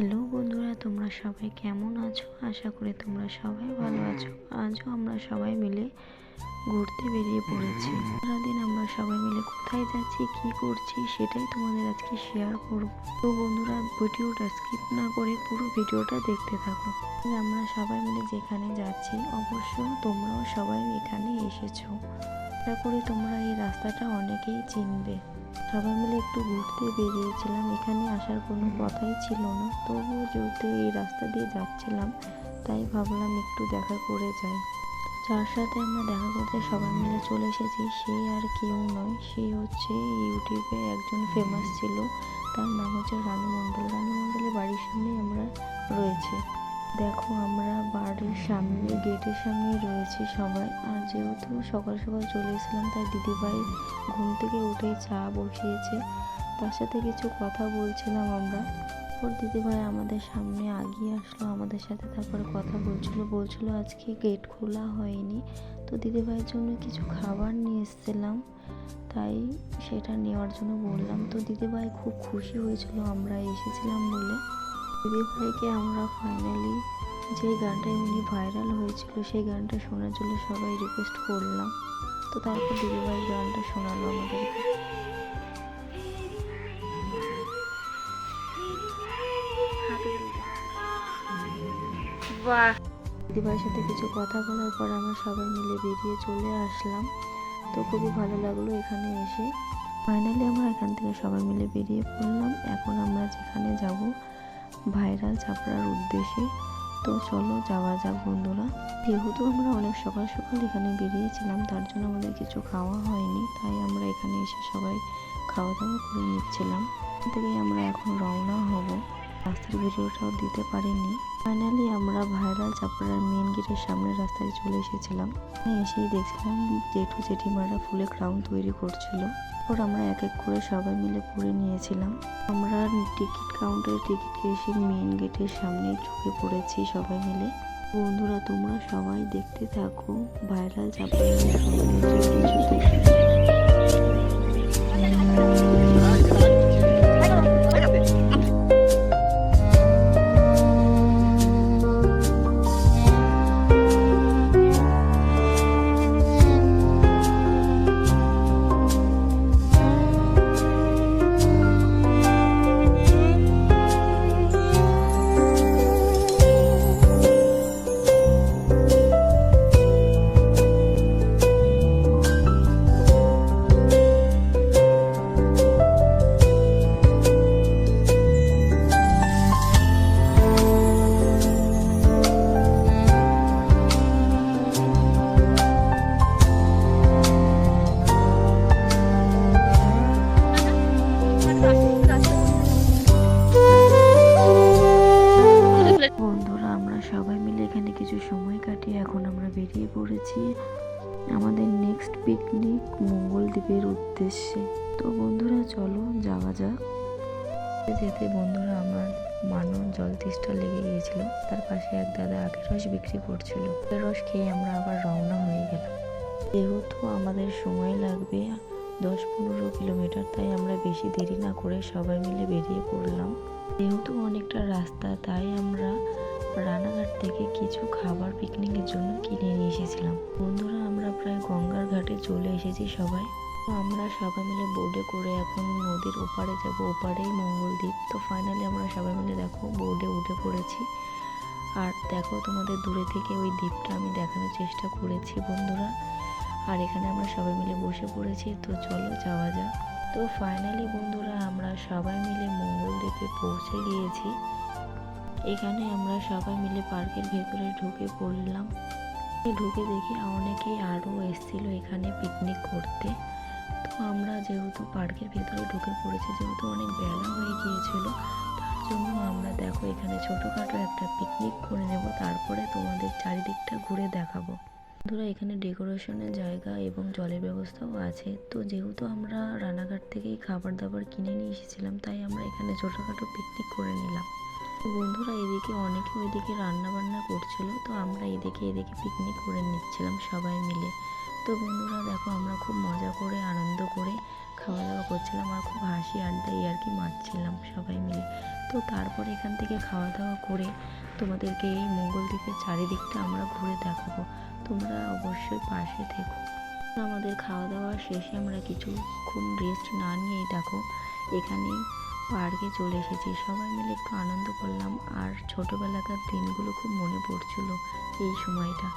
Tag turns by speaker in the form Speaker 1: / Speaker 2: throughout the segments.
Speaker 1: Hello বন্ধুরা, তোমরা সবাই কেমন আছো? আশা করি তোমরা সবাই ভালো আছো। আজও আমরা সবাই মিলে ঘুরতে বেরিয়ে পড়েছি। সারাদিন আমরা সবাই মিলে কোথায় যাচ্ছি, কি করছি সেটাই তোমাদের আজকে শেয়ার করব। তো বন্ধুরা, ভিডিওটা স্কিপ না করে পুরো ভিডিওটা দেখতে থাকো। আমরা সবাই মিলে যেখানে যাচ্ছি অবশ্য তোমরাও সবাই এখানে এসেছো। আশা করি তোমরা এই রাস্তাটা অনেকেই চিনবে। সবাই মিলে একটু ঘুরতে বেরিয়েছিলাম, এখানে আসার কোনো কথাই ছিল না, তবুও যেহেতু এই রাস্তা দিয়ে যাচ্ছিলাম তাই ভাবলাম একটু দেখা করে যাই। যার সাথে আমরা দেখা করতে সবাই মিলে চলে এসেছি সে আর কেউ নয়, সে হচ্ছে ইউটিউবে একজন ফেমাস ছিল, তার নাম হচ্ছে রানু মণ্ডল। রানু মণ্ডলের বাড়ির সামনেই আমরা রয়েছে। দেখো আমরা বাড়ির সামনে গেটের সামনে রয়েছে সবাই। আর যেহেতু সকাল সকাল চলে এসেছিলাম তাই দিদিভাই ঘুম থেকে উঠেই চা বসিয়েছে, তার সাথে কিছু কথা বলছিলাম আমরা। ওর দিদিভাই আমাদের সামনে আগিয়ে আসলো আমাদের সাথে, তারপরে কথা বলছিল আজকে গেট খোলা হয়নি, তো দিদিভাইয়ের জন্য কিছু খাবার নিয়ে এসেছিলাম, তাই সেটা নেওয়ার জন্য বললাম। তো দিদিভাই খুব খুশি হয়েছিল আমরা এসেছিলাম বলে। দিদিভাইকে আমরা ফাইনালি যে গানটা এমনি ভাইরাল হয়েছিল সেই গানটা শোনার জন্য সবাই রিকোয়েস্ট করলাম, তো তারপর দিদিভাই গানটা শোনালো আমাদেরকে। বাহ! দিদিভাইয়ের সাথে কিছু কথা বলার পর আমরা সবাই মিলে বেরিয়ে চলে আসলাম। তো খুবই ভালো লাগলো এখানে এসে। ফাইনালি আমরা এখান থেকে সবাই মিলে বেরিয়ে পড়লাম। এখন আমরা যেখানে যাব ভাইরাল চাপড়ার উদ্দেশ্যে, তো চলো যাওয়া যাক বন্ধুরা। যেহেতু আমরা অনেক সকাল সকাল এখানে বেরিয়েছিলাম তার জন্য আমাদের কিছু খাওয়া হয়নি, তাই আমরা এখানে এসে সবাই খাওয়া দাওয়া করে নিচ্ছিলাম। এখান থেকেই আমরা এখন রওনা হব। রাস্তার ভিডিওটাও দিতে পারিনি। ফাইনালি আমরা ভাইরাল চাপড়ার মেন গেটের সামনের রাস্তায় চলে এসেছিলাম। এসেই দেখছিলাম জেঠু জেঠিমারা ফুলে ক্রাউন তৈরি করছিল, ওর আমরা এক এক করে সবাই মিলে পরে নিয়েছিলাম। আমরা টিকিট কাউন্টারে টিকিট কেটে মেন গেটের সামনে ঢুকে পড়েছি সবাই মিলে। বন্ধুরা তোমরা সবাই দেখতে থাকো ভাইরাল চাপড়ার বন্ধুরা আমরা সবাই মিলে এখানে কিছু সময় কাটিয়ে এখন আমরা বেরিয়ে পড়েছি আমাদের নেক্সট পিকনিক মঙ্গলদ্বীপের উদ্দেশ্যে। তো বন্ধুরা চলো যাওয়া যাক। যেতে বন্ধুরা আমার মানব জল তেষ্টা লেগে গিয়েছিল, তার পাশে এক দাদা আখের রস বিক্রি করছিল, আখের রস খেয়ে আমরা আবার রওনা হয়ে গেলাম। যেহেতু আমাদের সময় লাগবে 10-15 কিলোমিটার, তাই আমরা বেশি দেরি না করে সবাই মিলে বেরিয়ে পড়লাম। যেহেতু অনেকটা রাস্তা তাই আমরা রানাঘাট থেকে কিছু খাবার পিকনিকের জন্য কিনে নিয়ে এসেছিলাম। বন্ধুরা আমরা প্রায় গঙ্গার ঘাটে চলে এসেছি সবাই। আমরা সবাই মিলে বোর্ডে করে এখন নদীর ওপারে যাব, ওপারেই মঙ্গলদ্বীপ। তো ফাইনালি আমরা সবাই মিলে দেখো বোর্ডে উঠে পড়েছি। আর দেখো তোমাদের দূরে থেকে ওই দ্বীপটা আমি দেখানোর চেষ্টা করেছি বন্ধুরা। আর এখানে আমরা সবাই মিলে বসে পড়েছি, তো চলো যাওয়া যাক। তো ফাইনালি বন্ধুরা আমরা সবাই মিলে মঙ্গলদ্বীপে পৌঁছে গিয়েছি। এখানে আমরা সবাই মিলে পার্কের ভেতরে ঢুকে পড়লাম। ঢুকে দেখি অনেকেই আরও এসেছিল এখানে পিকনিক করতে। তো আমরা যেহেতু পার্কের ভেতরে ঢুকে পড়েছি, যেহেতু অনেক বেলা হয়ে গিয়েছিল, তার জন্য আমরা দেখো এখানে ছোটোখাটো একটা পিকনিক করে নেব, তারপরে তোমাদের চারিদিকটা ঘুরে দেখাবো। বন্ধুরা এখানে ডেকোরেশনের জায়গা এবং জলের ব্যবস্থাও আছে। তো যেহেতু আমরা রানাঘাট থেকেই খাবার দাবার কিনে নিয়ে এসেছিলাম তাই আমরা এখানে ছোটোখাটো পিকনিক করে নিলাম। বন্ধুরা এদিকে অনেকে ওইদিকে রান্না বান্না করছিল, তো আমরা এদিকে পিকনিক করে নিচ্ছিলাম সবাই মিলে। তো বন্ধুরা দেখো আমরা খুব মজা করে আনন্দ করে খাওয়া দাওয়া করছিলাম আর খুব হাসি আড্ডা আর কি মারছিলাম সবাই মিলে। তো তারপর এখান থেকে খাওয়া দাওয়া করে তোমাদেরকে এই মঙ্গলদ্বীপের চারিদিকটা আমরা ঘুরে দেখাবো, তোমরা অবশ্যই পাশে থেকো। আমাদের খাওয়া দাওয়া শেষে আমরা কিছুক্ষণ রেস্ট না নিয়েই দেখো এখানে পার্কে চলে এসেছি, সবাই মিলে একটু আনন্দ করলাম। আর ছোটোবেলাকার দিনগুলো খুব মনে পড়ছিল এই সময়টা।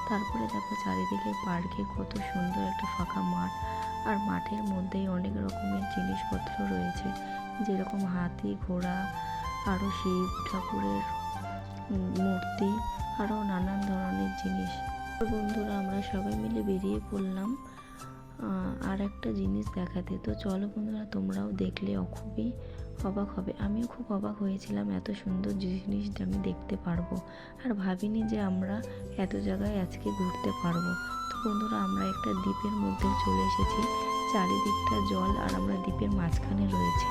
Speaker 1: তারপরে দেখো চারিদিকে পার্কে কত সুন্দর একটা ফাঁকা মাঠ, আর মাঠের মধ্যেই অনেক রকমের জিনিসপত্র রয়েছে, যেরকম হাতি, ঘোড়া, আরও শিব ঠাকুরের মূর্তি, আরও নানান ধরনের জিনিস। তো বন্ধুরা আমরা সবাই মিলে বেরিয়ে পড়লাম আর একটা জিনিস দেখাতে। তো চলো বন্ধুরা, তোমরাও দেখলে খুবই অবাক হবে। আমিও খুব অবাক হয়েছিলাম এত সুন্দর জিনিস আমি দেখতে পারবো, আর ভাবিনি যে আমরা এত জায়গায় আজকে ঘুরতে পারবো। তো বন্ধুরা আমরা একটা দ্বীপের মধ্যে চলে এসেছি, চারিদিকটা জল আর আমরা দ্বীপের মাঝখানে রয়েছি।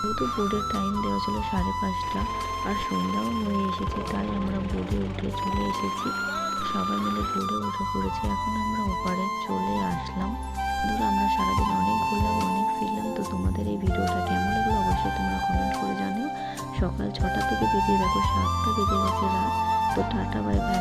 Speaker 1: যেহেতু বোর্ডের টাইম দেওয়া ছিল 5:30 আর সন্ধ্যাও হয়ে এসেছে, তাই আমরা বোর্ডে উঠে চলে এসেছি। সবাই মিলে বোর্ডে উঠে পড়েছি, এখন আমরা ওপারে চলে আসলাম। ধরো আমরা সারাদিন অনেক ঘুরলাম, অনেক ফিরলাম। তো তোমাদের এই ভিডিওটা কেমন লাগলো অবশ্যই তোমরা কমেন্ট করে জানিও। সকাল 6টা থেকে বেরিয়ে দেখো 7টা বেজে গেছে রাত। তো টাটা বাই বাই।